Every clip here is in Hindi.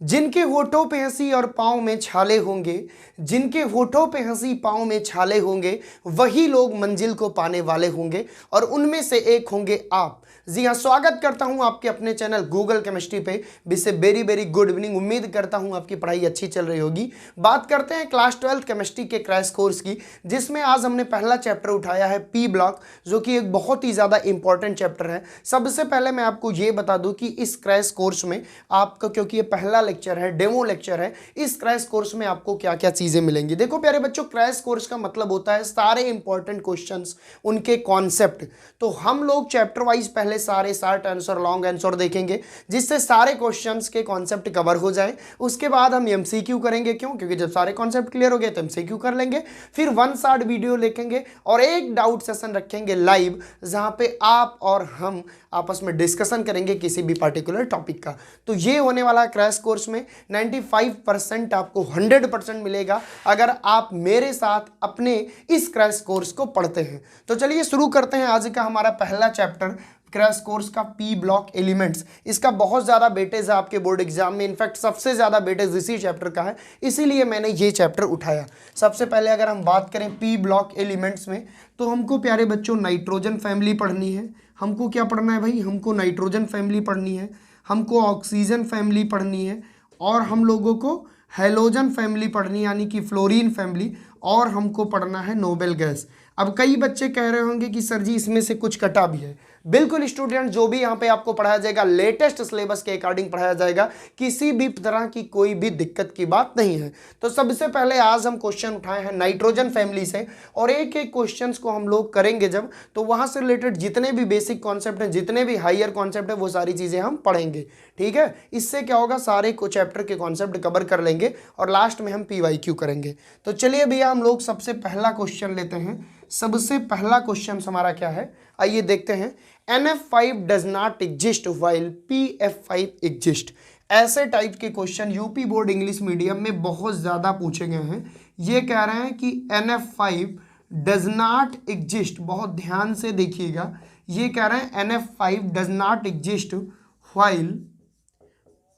जिनके होठों पे हंसी और पाँव में छाले होंगे, जिनके होठों पे हंसी पाँव में छाले होंगे, वही लोग मंजिल को पाने वाले होंगे और उनमें से एक होंगे आप। जी हाँ, स्वागत करता हूं आपके अपने चैनल गूगल केमिस्ट्री पे। Wish very very good evening. उम्मीद करता हूं आपकी पढ़ाई अच्छी चल रही होगी। बात करते हैं क्लास 12 केमिस्ट्री के क्रैश कोर्स की, जिसमें आज हमने पहला चैप्टर उठाया है पी ब्लॉक, जो कि एक बहुत ही ज़्यादा इंपॉर्टेंट चैप्टर है। सबसे पहले मैं आपको ये बता दूं कि इस क्रैश कोर्स में आपको, क्योंकि ये पहला लेक्चर है, डेमो लेक्चर है, इस क्रैश कोर्स में आपको क्या क्या चीज़ें मिलेंगी। देखो प्यारे बच्चों, क्रैश कोर्स का मतलब होता है सारे इंपॉर्टेंट क्वेश्चंस, उनके कॉन्सेप्ट। तो हम लोग चैप्टर वाइज पहले सारे शॉर्ट आंसर, लॉन्ग आंसर देखेंगे, जिससे सारे क्वेश्चंस के कॉन्सेप्ट कवर हो जाए। उसके बाद हम एमसीक्यू करेंगे। क्यों? क्योंकि जब सारे कॉन्सेप्ट क्लियर हो गए तो एमसीक्यू कर लेंगे। फिर वन शॉट वीडियो देखेंगे और एक डाउट सेशन रखेंगे लाइव, जहां पे आप और हम आपस में डिस्कशन करेंगे किसी भी पर्टिकुलर टॉपिक का। तो ये होने वाला क्रैश कोर्स में 95% आपको 100% मिलेगा अगर आप मेरे साथ अपने इस क्रैश कोर्स को पढ़ते हैं। तो चलिए शुरू करते हैं आज का हमारा पहला चैप्टर क्रैश कोर्स का, पी ब्लॉक एलिमेंट्स। इसका बहुत ज़्यादा वेटेज है आपके बोर्ड एग्जाम में, इनफैक्ट सबसे ज़्यादा वेटेज इसी चैप्टर का है, इसीलिए मैंने ये चैप्टर उठाया। सबसे पहले अगर हम बात करें पी ब्लॉक एलिमेंट्स में, तो हमको प्यारे बच्चों नाइट्रोजन फैमिली पढ़नी है। हमको क्या पढ़ना है भाई? हमको नाइट्रोजन फैमिली पढ़नी है, हमको ऑक्सीजन फैमिली पढ़नी है, और हम लोगों को हेलोजन फैमिली पढ़नी है, यानी कि फ्लोरीन फैमिली, और हमको पढ़ना है नोबेल गैस। अब कई बच्चे कह रहे होंगे कि सर जी इसमें से कुछ कटा भी है। बिल्कुल स्टूडेंट, जो भी यहाँ पे आपको पढ़ाया जाएगा लेटेस्ट सिलेबस के अकॉर्डिंग पढ़ाया जाएगा, किसी भी तरह की कोई भी दिक्कत की बात नहीं है। तो सबसे पहले आज हम क्वेश्चन उठाए हैं नाइट्रोजन फैमिली से, और एक एक क्वेश्चंस को हम लोग करेंगे जब, तो वहाँ से रिलेटेड जितने भी बेसिक कॉन्सेप्ट हैं, जितने भी हायर कॉन्सेप्ट है, वो सारी चीज़ें हम पढ़ेंगे। ठीक है, इससे क्या होगा, सारे को चैप्टर के कॉन्सेप्ट कवर कर लेंगे और लास्ट में हम PYQ करेंगे। तो चलिए भैया, हम लोग सबसे पहला क्वेश्चन लेते हैं। सबसे पहला क्वेश्चन हमारा क्या है, आइए देखते हैं। NF5 does not exist while PF5 exist. ऐसे टाइप के question UP board English medium में बहुत ज़्यादा पूछे गए हैं। ये कह रहे हैं कि NF5 डज नॉट एग्जिस्ट, बहुत ध्यान से देखिएगा। ये कह रहे हैं NF5 does not exist while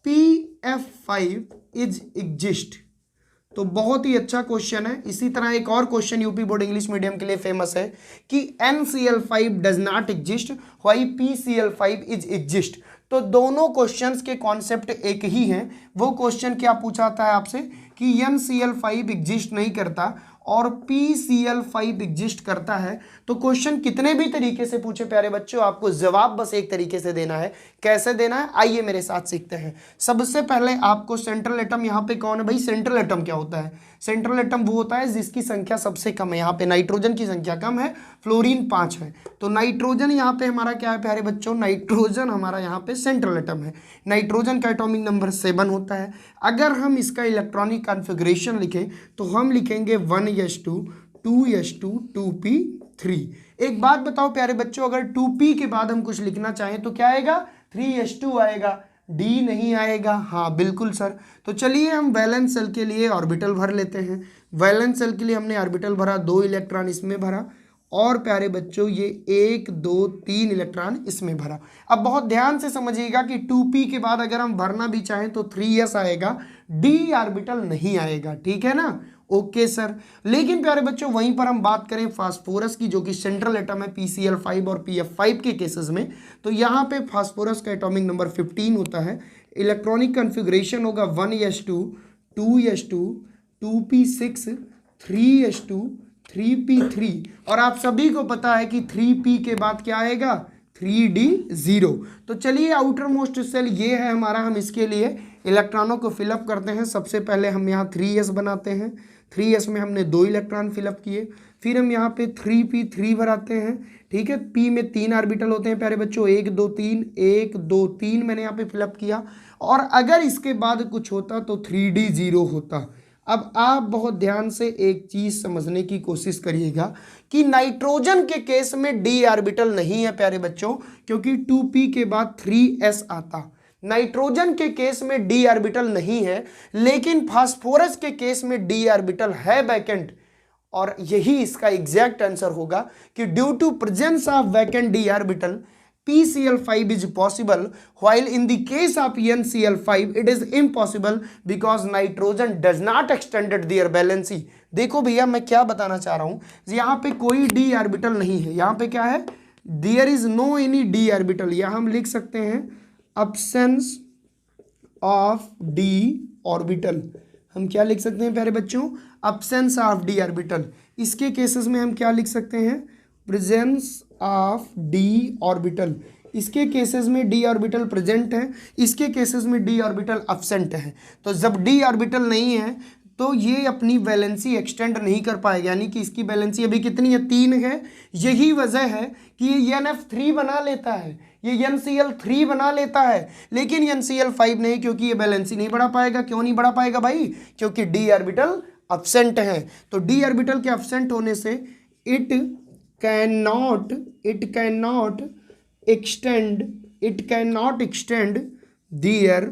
PF5 is exist. तो बहुत ही अच्छा क्वेश्चन है। इसी तरह एक और question UP board English medium के लिए फेमस है कि NCl5 does not exist why PCl5 is exist. तो दोनों क्वेश्चंस के कॉन्सेप्ट एक ही हैं। वो क्वेश्चन क्या पूछाता है आपसे कि NCl5 एग्जिस्ट नहीं करता और PCl5 एग्जिस्ट करता है। तो क्वेश्चन कितने भी तरीके से पूछे प्यारे बच्चों, आपको जवाब बस एक तरीके से देना है। कैसे देना है, आइए मेरे साथ सीखते हैं। सबसे पहले आपको सेंट्रल एटम, यहाँ पे कौन है भाई? सेंट्रल एटम क्या होता है? सेंट्रल एटम वो होता है जिसकी संख्या सबसे कम है। यहाँ पे नाइट्रोजन की संख्या कम है, फ्लोरीन 5 है। तो नाइट्रोजन यहाँ पे हमारा क्या है प्यारे बच्चों? नाइट्रोजन हमारा यहाँ पे सेंट्रल एटम है। नाइट्रोजन का एटॉमिक नंबर 7 होता है। अगर हम इसका इलेक्ट्रॉनिक कॉन्फ़िगरेशन लिखें तो हम लिखेंगे 1s2 2s2 2p3। एक बात बताओ प्यारे बच्चों, अगर 2p के बाद हम कुछ लिखना चाहें तो क्या आएगा? 3s2 आएगा, डी नहीं आएगा। हाँ बिल्कुल सर। तो चलिए हम वैलेंस सेल के लिए ऑर्बिटल भर लेते हैं। वैलेंस सेल के लिए हमने ऑर्बिटल भरा, 2 इलेक्ट्रॉन इसमें भरा, और प्यारे बच्चों ये 1 2 3 इलेक्ट्रॉन इसमें भरा। अब बहुत ध्यान से समझिएगा कि 2p के बाद अगर हम भरना भी चाहें तो 3s आएगा, डी ऑर्बिटल नहीं आएगा। ठीक है ना? Okay sir. लेकिन प्यारे बच्चों वहीं पर हम बात करें फास्फोरस की, जो कि सेंट्रल एटम है PCl5 और PF5 के केसेस में, तो यहाँ पे फास्फोरस का एटॉमिक नंबर 15 होता है। इलेक्ट्रॉनिक कॉन्फ़िगरेशन होगा 1s2 2s2 2p6 3s2 3p3, और आप सभी को पता है कि 3p के बाद क्या आएगा? 3d0। तो चलिए आउटर मोस्ट सेल ये है हमारा, हम इसके लिए इलेक्ट्रॉनों को फिलअप करते हैं। सबसे पहले हम यहाँ 3s बनाते हैं। 3s में हमने 2 इलेक्ट्रॉन फिलअप किए। फिर हम यहाँ पे 3p3 भराते हैं। ठीक है, p में 3 ऑर्बिटल होते हैं प्यारे बच्चों, 1 2 3 1 2 3 मैंने यहाँ पे फिलअप किया। और अगर इसके बाद कुछ होता तो 3d0 होता। अब आप बहुत ध्यान से एक चीज समझने की कोशिश करिएगा कि नाइट्रोजन के केस में डी ऑर्बिटल नहीं है प्यारे बच्चों, क्योंकि 2p के बाद 3s आता। नाइट्रोजन के केस में डी ऑर्बिटल नहीं है, लेकिन फास्फोरस के केस में डी ऑर्बिटल है वैकेंट। और यही इसका एग्जैक्ट आंसर होगा कि due to presence of vacant d orbital PCl5 is possible, while in the case of NCl5 it is impossible because nitrogen does not extended their valency। देखो भैया मैं क्या बताना चाह रहा हूँ, यहाँ पे कोई d ऑर्बिटल नहीं है, यहाँ पे क्या है, there is no any d orbital, या हम लिख सकते हैं absence ऑफ d ऑर्बिटल। हम क्या लिख सकते हैं प्यारे बच्चों, absence ऑफ d ऑर्बिटल। इसके केसेस में हम क्या लिख सकते हैं, प्रेजेंस ऑफ d ऑर्बिटल। इसके केसेस में d ऑर्बिटल प्रेजेंट है, इसके केसेस में d ऑर्बिटल एब्सेंट है। तो जब d ऑर्बिटल नहीं है तो ये अपनी वैलेंसी एक्सटेंड नहीं कर पाएगा, यानी कि इसकी वैलेंसी अभी कितनी है, 3 है। यही वजह है कि ये NF3 बना लेता है, ये NCl3 बना लेता है, लेकिन NCl5 नहीं, क्योंकि ये वैलेंसी नहीं बढ़ा पाएगा। क्यों नहीं बढ़ा पाएगा भाई, क्योंकि d ऑर्बिटल एब्सेंट है। तो d ऑर्बिटल के एब्सेंट होने से it can not extend their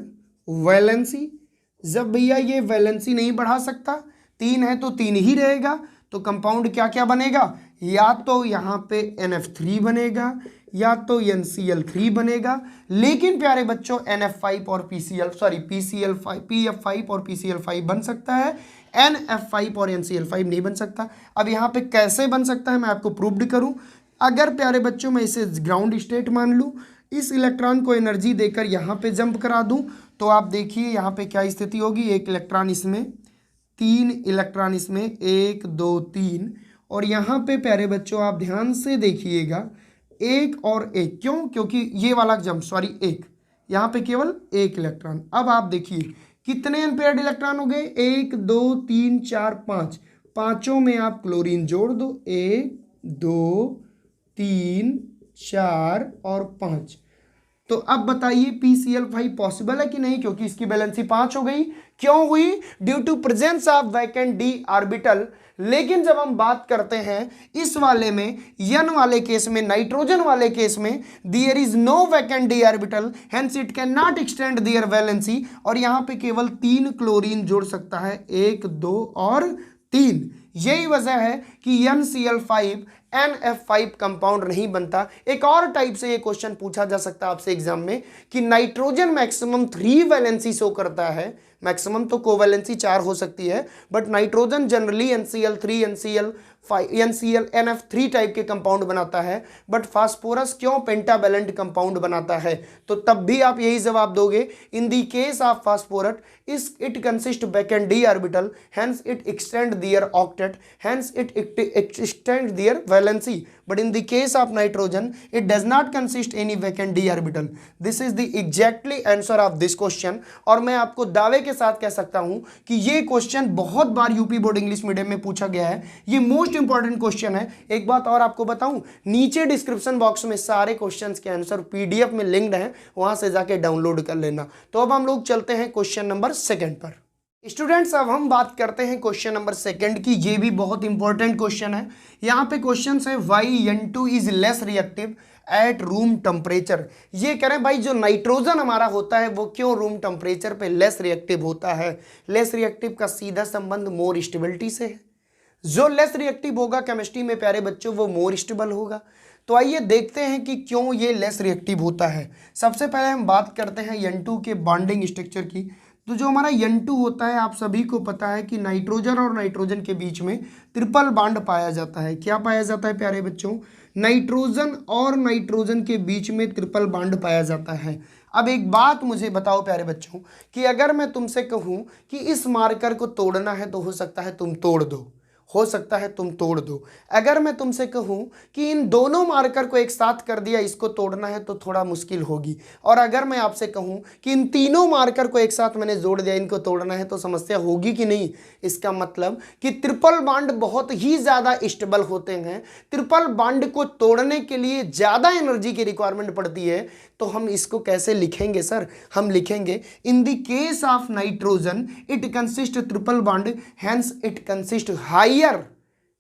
valency. जब भैया ये वैलेंसी नहीं बढ़ा सकता, 3 है तो 3 ही रहेगा, तो कंपाउंड क्या क्या बनेगा, या तो यहाँ पे NF3 बनेगा या तो NCl3 बनेगा। लेकिन प्यारे बच्चों NF5 और PF5 और PCl5 बन सकता है, NF5 और NCl5 नहीं बन सकता। अब यहाँ पे कैसे बन सकता है मैं आपको प्रूव्ड करूँ। अगर प्यारे बच्चों मैं इसे ग्राउंड स्टेट मान लूँ, इस इलेक्ट्रॉन को एनर्जी देकर यहाँ पे जंप करा दूँ, तो आप देखिए यहाँ पे क्या स्थिति होगी, 1 इलेक्ट्रॉन इसमें, 3 इलेक्ट्रॉन इसमें, 1 2 3, और यहाँ पे प्यारे बच्चों आप ध्यान से देखिएगा 1 और 1, क्यों, क्योंकि ये वाला जंप, सॉरी 1, यहाँ पे केवल 1 इलेक्ट्रॉन। अब आप देखिए कितने अनपेयर्ड इलेक्ट्रॉन हो गए, 1 2 3 4 5, पांचों में आप क्लोरीन जोड़ दो, 1 2 3 4 और 5। तो अब बताइए PCl5 पॉसिबल है कि नहीं, क्योंकि इसकी बैलेंसी 5 हो गई। क्यों हुई, due to presence of vacant d orbital. लेकिन जब हम बात करते हैं इस वाले में, N वाले केस में, नाइट्रोजन वाले केस में, there is no vacant d orbital, hence it can not extend their valency, और यहाँ पे केवल 3 क्लोरीन जोड़ सकता है, 1 2 और 3। यही वजह है कि NCl5 NF5 कंपाउंड नहीं बनता। एक और टाइप से ये क्वेश्चन पूछा जा सकता है आपसे एग्जाम में कि नाइट्रोजन मैक्सिमम 3 वैलेंसी शो करता है, मैक्सिमम तो कोवैलेंसी 4 हो सकती है, but nitrogen generally NCl3 NF3 type के कंपाउंड बनाता है, बट फास्फोरस क्यों पेंटावैलेंट कंपाउंड बनाता है। तो तब भी आप यही जवाब दोगे, इन the case of phosphorus it consist vacant d orbital, hence it extend their octet, hence it extend their valency, but in the case of nitrogen it does not consist any vacant d orbital। this is the exactly answer of this question। और मैं आपको दावे के साथ कह सकता हूं कि ये क्वेश्चन बहुत बार यूपी बोर्ड इंग्लिश मीडियम में पूछा गया है, ये मोस्ट इंपॉर्टेंट क्वेश्चन है। एक बात और आपको बताऊं, नीचे डिस्क्रिप्शन बॉक्स में सारे क्वेश्चंस के आंसर PDF में लिंक्ड हैं, वहां से जाके डाउनलोड कर लेना। तो अब हम लोग चलते हैं क्वेश्चन नंबर 2 पर। स्टूडेंट्स अब हम बात करते हैं क्वेश्चन नंबर 2 की। ये भी बहुत इंपॉर्टेंट क्वेश्चन है। यहाँ पे क्वेश्चन है why N2 is less reactive at room temperature. ये कह रहे हैं भाई जो नाइट्रोजन हमारा होता है वो क्यों रूम टेम्परेचर पे लेस रिएक्टिव होता है। लेस रिएक्टिव का सीधा संबंध मोर स्टेबिलिटी से है। जो लेस रिएक्टिव होगा केमिस्ट्री में प्यारे बच्चों वो मोर स्टेबल होगा। तो आइए देखते हैं कि क्यों ये लेस रिएक्टिव होता है। सबसे पहले हम बात करते हैं N2 के बॉन्डिंग स्ट्रक्चर की। तो जो हमारा N2 होता है, आप सभी को पता है कि नाइट्रोजन और नाइट्रोजन के बीच में ट्रिपल बॉन्ड पाया जाता है। क्या पाया जाता है प्यारे बच्चों, नाइट्रोजन और नाइट्रोजन के बीच में ट्रिपल बॉन्ड पाया जाता है। अब एक बात मुझे बताओ प्यारे बच्चों कि अगर मैं तुमसे कहूं कि इस मार्कर को तोड़ना है तो हो सकता है तुम तोड़ दो, हो सकता है तुम तोड़ दो। अगर मैं तुमसे कहूं कि इन दोनों मार्कर को एक साथ कर दिया, इसको तोड़ना है तो थोड़ा मुश्किल होगी। और अगर मैं आपसे कहूं कि इन तीनों मार्कर को एक साथ मैंने जोड़ दिया, इनको तोड़ना है तो समस्या होगी कि नहीं। इसका मतलब कि ट्रिपल बॉन्ड बहुत ही ज़्यादा स्टेबल होते हैं। ट्रिपल बॉन्ड को तोड़ने के लिए ज़्यादा एनर्जी की रिक्वायरमेंट पड़ती है। तो हम इसको कैसे लिखेंगे सर, हम लिखेंगे in the case of nitrogen it consist triple bond, hence it consist higher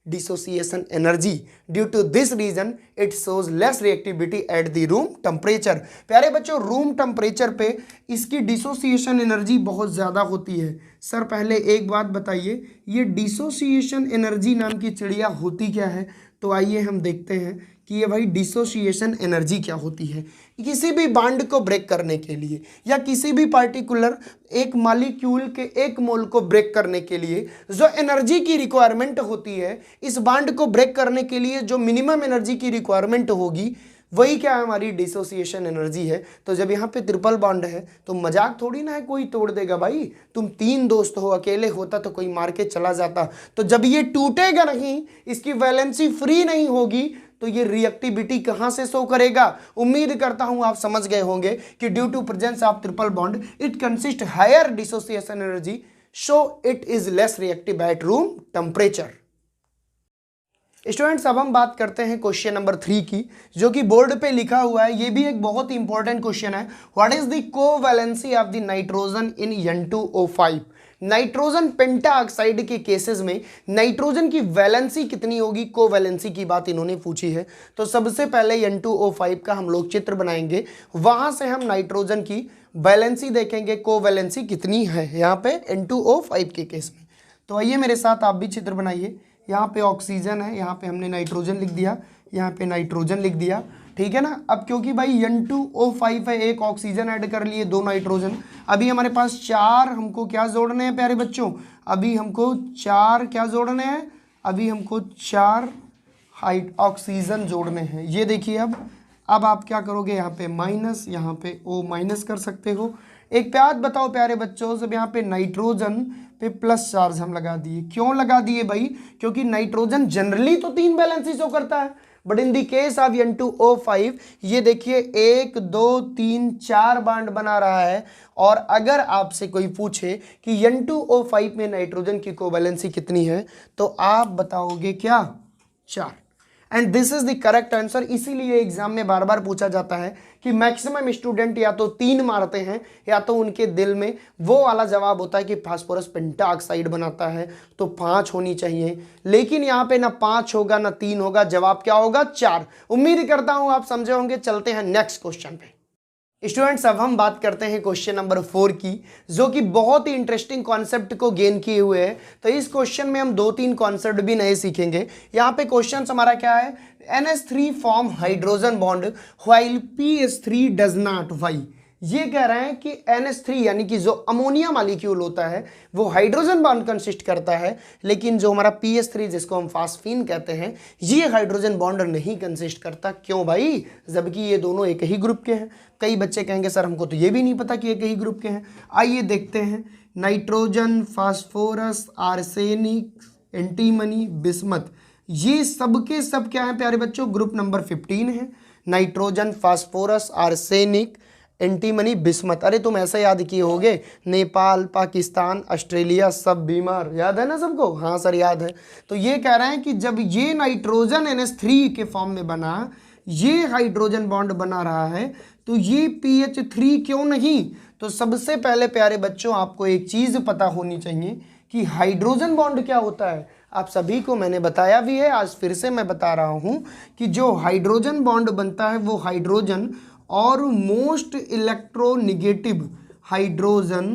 dissociation energy. Due to this reason it shows less reactivity at the room temperature. प्यारे बच्चों रूम टेम्परेचर पे इसकी डिसोसिएशन एनर्जी बहुत ज़्यादा होती है। सर पहले एक बात बताइए, ये डिसोसिएशन एनर्जी नाम की चिड़िया होती क्या है। तो आइए हम देखते हैं कि ये भाई डिसोसिएशन एनर्जी क्या होती है। किसी भी बॉन्ड को ब्रेक करने के लिए या किसी भी पार्टिकुलर एक मॉलिक्यूल के एक मोल को ब्रेक करने के लिए जो एनर्जी की रिक्वायरमेंट होती है, इस बॉन्ड को ब्रेक करने के लिए जो मिनिमम एनर्जी की रिक्वायरमेंट होगी, वही क्या है, हमारी डिसोसिएशन एनर्जी है। तो जब यहाँ पे ट्रिपल बॉन्ड है तो मजाक थोड़ी ना है कोई तोड़ देगा भाई। तुम 3 दोस्त हो, अकेले होता तो कोई मार के चला जाता। तो जब ये टूटेगा नहीं, इसकी वैलेंसी फ्री नहीं होगी, तो ये रिएक्टिविटी कहां से शो करेगा। उम्मीद करता हूं आप समझ गए होंगे कि due to presence of triple bond it consist higher dissociation energy, so it is less reactive at room temperature. Students, अब हम बात करते हैं क्वेश्चन नंबर 3 की, जो कि बोर्ड पे लिखा हुआ है। ये भी एक बहुत ही इंपॉर्टेंट क्वेश्चन है। What is the covalency of the nitrogen in N2O5। Nitrogen pentoxide के केसेस में नाइट्रोजन की वैलेंसी कितनी होगी, कोवैलेंसी की बात इन्होंने पूछी है। तो सबसे पहले N2O5 का हम लोग चित्र बनाएंगे, वहां से हम नाइट्रोजन की वैलेंसी देखेंगे, कोवैलेंसी कितनी है यहाँ पे N2O5 के केस में। तो आइए मेरे साथ आप भी चित्र बनाइए। यहाँ पे ऑक्सीजन है, यहाँ पे हमने नाइट्रोजन लिख दिया, यहाँ पे नाइट्रोजन लिख दिया, ठीक है ना। अब क्योंकि भाई N2O5 है, एक ऑक्सीजन ऐड कर लिए, 2 नाइट्रोजन। अभी हमारे पास 4 हमको क्या जोड़ने हैं प्यारे बच्चों, अभी हमको 4 क्या जोड़ने हैं, अभी हमको 4 ऑक्सीजन जोड़ने हैं। ये देखिए अब आप क्या करोगे, यहाँ पे माइनस, यहाँ पे O माइनस कर सकते हो। एक बात बताओ प्यारे बच्चों, जब यहाँ पे नाइट्रोजन पे प्लस चार्ज हम लगा दिए, क्यों लगा दिए भाई, क्योंकि नाइट्रोजन जनरली तो 3 वैलेंसी शो करता है, but in the case of N2O5 ये देखिए 1 2 3 4 बॉन्ड बना रहा है। और अगर आपसे कोई पूछे कि N2O5 में नाइट्रोजन की कोवैलेंसी कितनी है, तो आप बताओगे क्या, 4। And this is the correct answer. इसीलिए एग्जाम में बार बार पूछा जाता है कि मैक्सिमम स्टूडेंट या तो 3 मारते हैं या तो उनके दिल में वो वाला जवाब होता है कि फास्फोरस पेंटाऑक्साइड बनाता है तो 5 होनी चाहिए। लेकिन यहाँ पे ना 5 होगा ना 3 होगा, जवाब क्या होगा, 4। उम्मीद करता हूं आप समझे होंगे। चलते हैं नेक्स्ट क्वेश्चन पे। स्टूडेंट्स, अब हम बात करते हैं क्वेश्चन नंबर 4 की, जो कि बहुत ही इंटरेस्टिंग कॉन्सेप्ट को गेन किए हुए है। तो इस क्वेश्चन में हम 2-3 कॉन्सेप्ट भी नए सीखेंगे। यहाँ पे क्वेश्चन हमारा क्या है, NH3 form hydrogen bond while PS3 does not. Why ये कह रहे हैं कि NH3 यानी कि जो अमोनिया मॉलिक्यूल होता है वो हाइड्रोजन बॉन्ड कंसिस्ट करता है, लेकिन जो हमारा PS3 जिसको हम फास्फीन कहते हैं, ये हाइड्रोजन बॉन्ड नहीं कंसिस्ट करता। क्यों भाई, जबकि ये दोनों एक ही ग्रुप के हैं। कई बच्चे कहेंगे सर हमको तो ये भी नहीं पता कि एक ही ग्रुप के हैं। आइए देखते हैं। Nitrogen, phosphorus, arsenic, antimony, bismuth, ये सबके सब क्या है प्यारे बच्चों, ग्रुप नंबर 15 है। Nitrogen, phosphorus, arsenic, antimony, bismuth. अरे तुम ऐसा याद किए होगे, नेपाल, पाकिस्तान, ऑस्ट्रेलिया, सब बीमार, याद है ना सबको। हाँ सर याद है। तो ये कह रहे हैं कि जब ये नाइट्रोजन NH3 के फॉर्म में बना, ये हाइड्रोजन बॉन्ड बना रहा है, तो ये PH3 क्यों नहीं। तो सबसे पहले प्यारे बच्चों आपको एक चीज पता होनी चाहिए कि हाइड्रोजन बॉन्ड क्या होता है। आप सभी को मैंने बताया भी है, आज फिर से मैं बता रहा हूं कि जो हाइड्रोजन बॉन्ड बनता है वो हाइड्रोजन और most electronegative hydrogen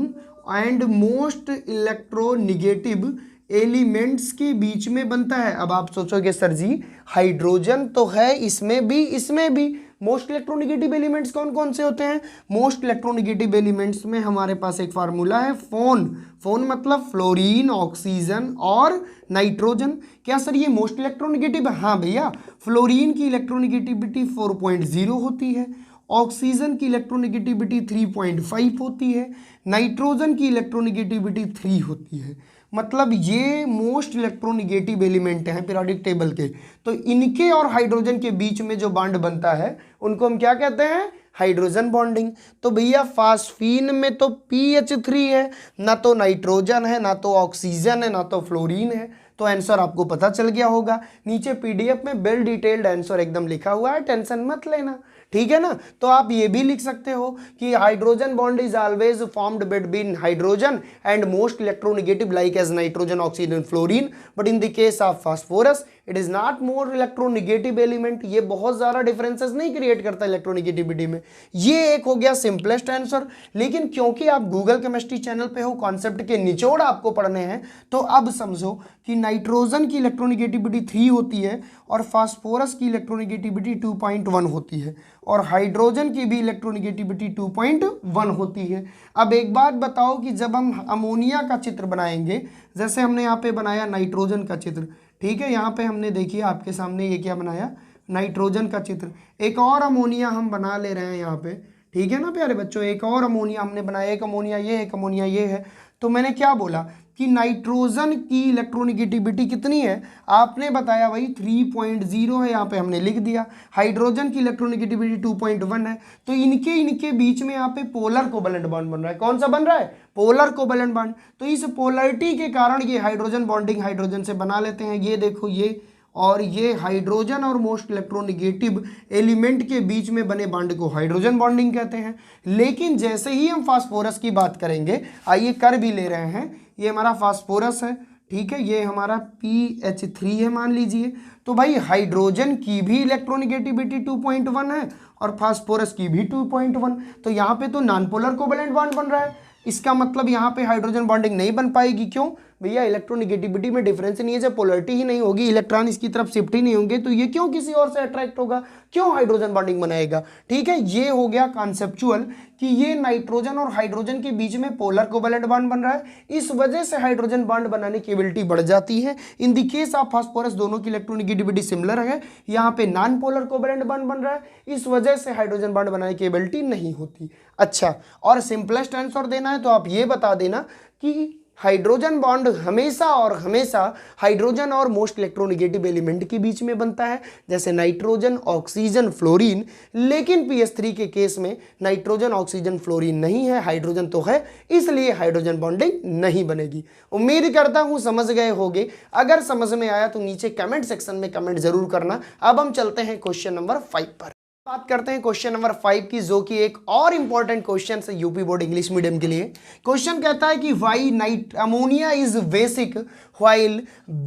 and most electronegative elements के बीच में बनता है। अब आप सोचोगे सर जी हाइड्रोजन तो है इसमें भी मोस्ट इलेक्ट्रोनिगेटिव एलिमेंट्स कौन कौन से होते हैं। मोस्ट इलेक्ट्रोनिगेटिव एलिमेंट्स में हमारे पास एक फार्मूला है, फोन मतलब फ्लोरीन, ऑक्सीजन और नाइट्रोजन। क्या सर ये मोस्ट इलेक्ट्रोनिगेटिव है? हाँ भैया, फ्लोरीन की इलेक्ट्रोनिगेटिविटी 4.0 होती है, ऑक्सीजन की इलेक्ट्रोनिगेटिविटी 3.5 होती है, नाइट्रोजन की इलेक्ट्रोनिगेटिविटी 3 होती है। मतलब ये मोस्ट इलेक्ट्रोनिगेटिव एलिमेंट हैं पीरियोडिक टेबल के। तो इनके और हाइड्रोजन के बीच में जो बॉन्ड बनता है उनको हम क्या कहते हैं, हाइड्रोजन बॉन्डिंग। तो भैया फास्फीन में तो PH3 है, ना तो नाइट्रोजन है, ना तो ऑक्सीजन है, ना तो फ्लोरीन है। तो आंसर आपको पता चल गया होगा। नीचे PDF में वेल डिटेल्ड आंसर एकदम लिखा हुआ है, टेंशन मत लेना, ठीक है ना। तो आप ये भी लिख सकते हो कि hydrogen bond is always formed between hydrogen and most electronegative like as nitrogen, oxygen, fluorine, but in the case of phosphorus it is not more electronegative element. ये बहुत ज्यादा डिफरेंसेस नहीं क्रिएट करता इलेक्ट्रोनेगेटिविटी में। ये एक हो गया सिंपलेस्ट आंसर। लेकिन क्योंकि आप गूगल केमिस्ट्री चैनल पे हो, कॉन्सेप्ट के निचोड़ आपको पढ़ने हैं, तो अब समझो कि नाइट्रोजन की इलेक्ट्रोनेगेटिविटी 3 होती है और फास्फोरस की इलेक्ट्रोनेगेटिविटी 2.1 होती है और हाइड्रोजन की भी इलेक्ट्रोनेगेटिविटी 2.1 होती है। अब एक बात बताओ कि जब हम अमोनिया का चित्र बनाएंगे, जैसे हमने यहाँ पे बनाया नाइट्रोजन का चित्र, ठीक है, यहाँ पे हमने देखिए आपके सामने ये क्या बनाया, नाइट्रोजन का चित्र। एक और अमोनिया हम बना ले रहे हैं यहाँ पे, ठीक है ना प्यारे बच्चों, एक और अमोनिया हमने बनाया, एक अमोनिया ये है, एक अमोनिया ये है। तो मैंने क्या बोला कि नाइट्रोजन की इलेक्ट्रोनेगेटिविटी कितनी है, आपने बताया भाई 3.0 है, यहाँ पे हमने लिख दिया। हाइड्रोजन की इलेक्ट्रोनेगेटिविटी 2.1 है। तो इनके बीच में यहाँ पे पोलर कोवेलेंट बॉन्ड बन रहा है। कौन सा बन रहा है? Polar covalent bond. तो इस पोलरिटी के कारण ये हाइड्रोजन बॉन्डिंग हाइड्रोजन से बना लेते हैं। ये देखो ये और ये हाइड्रोजन और मोस्ट इलेक्ट्रोनेगेटिव एलिमेंट के बीच में बने बॉन्ड को हाइड्रोजन बॉन्डिंग कहते हैं। लेकिन जैसे ही हम फास्फोरस की बात करेंगे, आइए कर भी ले रहे हैं, ये हमारा फास्फोरस है, ठीक है, ये हमारा PH3 है मान लीजिए। तो भाई हाइड्रोजन की भी इलेक्ट्रोनेगेटिविटी 2.1 है और फास्फोरस की भी 2.1। तो यहाँ पे तो नॉन पोलर कोवेलेंट बॉन्ड बन रहा है। इसका मतलब यहाँ पे हाइड्रोजन बॉन्डिंग नहीं बन पाएगी। क्यों भैया? इलेक्ट्रोनेगेटिविटी में डिफरेंस नहीं है, जब पोलरिटी ही नहीं होगी, इलेक्ट्रॉन इसकी तरफ शिफ्ट ही नहीं होंगे, तो ये क्यों किसी और से अट्रैक्ट होगा, क्यों हाइड्रोजन बॉन्डिंग बनाएगा? ठीक है, ये हो गया कॉन्सेप्चुअल कि ये नाइट्रोजन और हाइड्रोजन के बीच में पोलर कोवेलेंट बॉन्ड बन रहा है, इस वजह से हाइड्रोजन बॉन्ड बनाने की एबिलिटी बढ़ जाती है। इन द केस ऑफ फास्फोरस दोनों की इलेक्ट्रोनेगेटिविटी सिमिलर है, यहाँ पे नॉन पोलर कोवेलेंट बॉन्ड बन रहा है, इस वजह से हाइड्रोजन बॉन्ड बनाने की एबिलिटी नहीं होती। अच्छा, और सिंपलेस्ट आंसर देना है तो आप ये बता देना कि हाइड्रोजन बॉन्ड हमेशा और हमेशा हाइड्रोजन और मोस्ट इलेक्ट्रोनेगेटिव एलिमेंट के बीच में बनता है, जैसे नाइट्रोजन, ऑक्सीजन, फ्लोरीन। लेकिन PS3 के केस में नाइट्रोजन, ऑक्सीजन, फ्लोरीन नहीं है, हाइड्रोजन तो है, इसलिए हाइड्रोजन बॉन्डिंग नहीं बनेगी। उम्मीद करता हूं समझ गए होंगे। अगर समझ में आया तो नीचे कमेंट सेक्शन में कमेंट जरूर करना। अब हम चलते हैं क्वेश्चन नंबर 5 पर। बात करते हैं क्वेश्चन नंबर 5 की, जो कि एक और इंपॉर्टेंट क्वेश्चन है यूपी बोर्ड इंग्लिश मीडियम के लिए। क्वेश्चन कहता है कि why night ammonia is basic while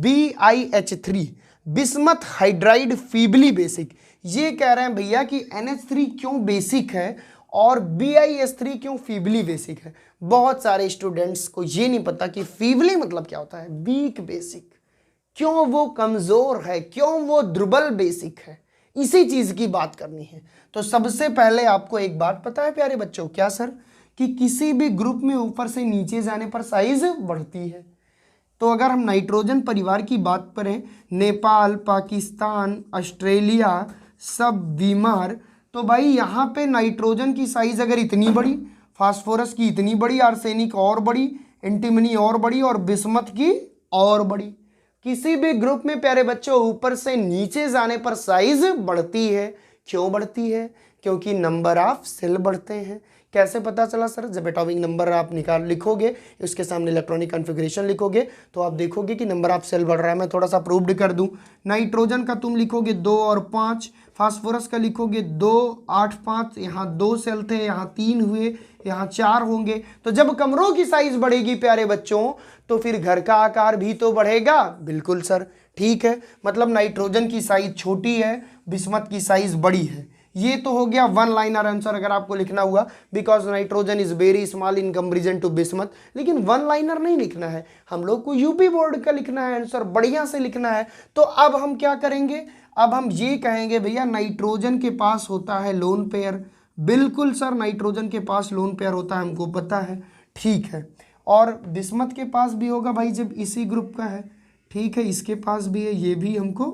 BiH3 bismuth hydride feebly basic. ये कह रहे हैं भैया कि NH3 क्यों बेसिक है और BiH3 क्यों फीबली बेसिक है। बहुत सारे स्टूडेंट्स को ये नहीं पता कि फीबली मतलब क्या होता है, वीक बेसिक, क्यों वो कमजोर है, क्यों वो दुर्बल बेसिक है, इसी चीज की बात करनी है। तो सबसे पहले आपको एक बात पता है प्यारे बच्चों, क्या सर? कि किसी भी ग्रुप में ऊपर से नीचे जाने पर साइज बढ़ती है। तो अगर हम नाइट्रोजन परिवार की बात करें, नेपाल, पाकिस्तान, ऑस्ट्रेलिया सब बीमार, तो भाई यहाँ पे नाइट्रोजन की साइज अगर इतनी बड़ी, फास्फोरस की इतनी बड़ी, आर्सेनिक और बड़ी, एंटीमनी और बड़ी और बिस्मथ की और बड़ी, किसी भी ग्रुप में प्यारे बच्चों ऊपर से नीचे जाने पर साइज बढ़ती है। क्यों बढ़ती है? क्योंकि नंबर ऑफ सेल बढ़ते हैं। कैसे पता चला सर? जब एटॉमिक नंबर आप लिखोगे, उसके सामने इलेक्ट्रॉनिक कॉन्फ़िगरेशन लिखोगे, तो आप देखोगे कि नंबर ऑफ सेल बढ़ रहा है। मैं थोड़ा सा प्रूव्ड कर दूं। नाइट्रोजन का तुम लिखोगे 2 और 5, फास्फोरस का लिखोगे 2, 8, 5, यहाँ 2 सेल थे, यहाँ 3 हुए, यहाँ 4 होंगे। तो जब कमरों की साइज बढ़ेगी प्यारे बच्चों, तो फिर घर का आकार भी तो बढ़ेगा। बिल्कुल सर, ठीक है, मतलब नाइट्रोजन की साइज छोटी है, बिस्मथ की साइज बड़ी है। ये तो हो गया वन लाइनर आंसर अगर आपको लिखना हुआ, because nitrogen is very small in comparison to bismuth. लेकिन वन लाइनर नहीं लिखना है, हम लोग को यूपी बोर्ड का लिखना है, आंसर बढ़िया से लिखना है। तो अब हम क्या करेंगे? अब हम ये कहेंगे भैया नाइट्रोजन के पास होता है लोन पेयर। बिल्कुल सर, नाइट्रोजन के पास लोन पेयर होता है, हमको पता है, ठीक है। और बिस्मथ के पास भी होगा भाई, जब इसी ग्रुप का है, ठीक है, इसके पास भी है, ये भी हमको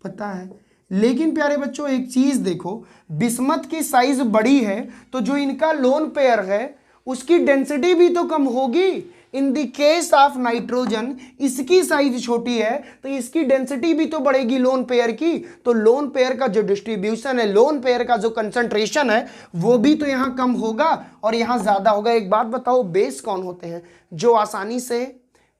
पता है। लेकिन प्यारे बच्चों एक चीज देखो, बिस्मथ की साइज बड़ी है तो जो इनका लोन पेयर है उसकी डेंसिटी भी तो कम होगी। इन द केस ऑफ नाइट्रोजन इसकी साइज छोटी है तो इसकी डेंसिटी भी तो बढ़ेगी लोन पेयर की। तो लोन पेयर का जो डिस्ट्रीब्यूशन है, लोन पेयर का जो कंसंट्रेशन है, वो भी तो यहाँ कम होगा और यहाँ ज्यादा होगा। एक बात बताओ, बेस कौन होते हैं जो आसानी से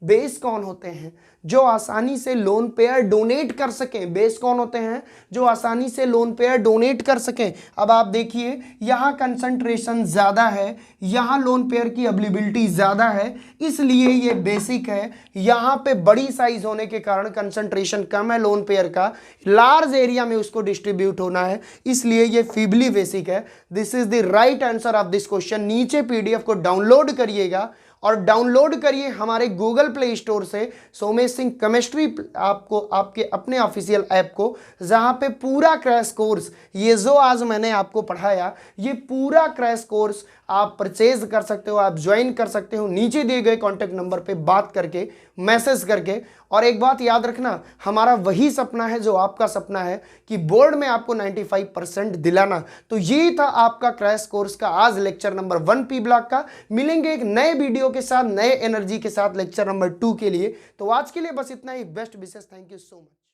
बेस कौन होते हैं? जो आसानी से लोन पेयर डोनेट कर सकें। बेस कौन होते हैं? जो आसानी से लोन पेयर डोनेट कर सकें। अब आप देखिए यहाँ कंसंट्रेशन ज़्यादा है, यहाँ लोन पेयर की अवेलेबिलिटी ज़्यादा है, इसलिए ये बेसिक है। यहाँ पे बड़ी साइज होने के कारण कंसंट्रेशन कम है लोन पेयर का, लार्ज एरिया में उसको डिस्ट्रीब्यूट होना है, इसलिए ये फीबली बेसिक है। This is the right answer of this question. नीचे पीडीएफ को डाउनलोड करिएगा और डाउनलोड करिए हमारे गूगल प्ले स्टोर से सोमेश सिंह केमिस्ट्री आपको आपके अपने ऑफिशियल ऐप को, जहां पे पूरा क्रैश कोर्स ये जो आज मैंने आपको पढ़ाया ये पूरा क्रैश कोर्स आप परचेज कर सकते हो, आप ज्वाइन कर सकते हो नीचे दिए गए कॉन्टैक्ट नंबर पे बात करके, मैसेज करके। और एक बात याद रखना, हमारा वही सपना है जो आपका सपना है कि बोर्ड में आपको 95% दिलाना। तो ये था आपका क्रैश कोर्स का आज लेक्चर नंबर 1 पी ब्लॉक का। मिलेंगे एक नए वीडियो के साथ, नए एनर्जी के साथ लेक्चर नंबर 2 के लिए। तो आज के लिए बस इतना ही। Best wishes, thank you so much.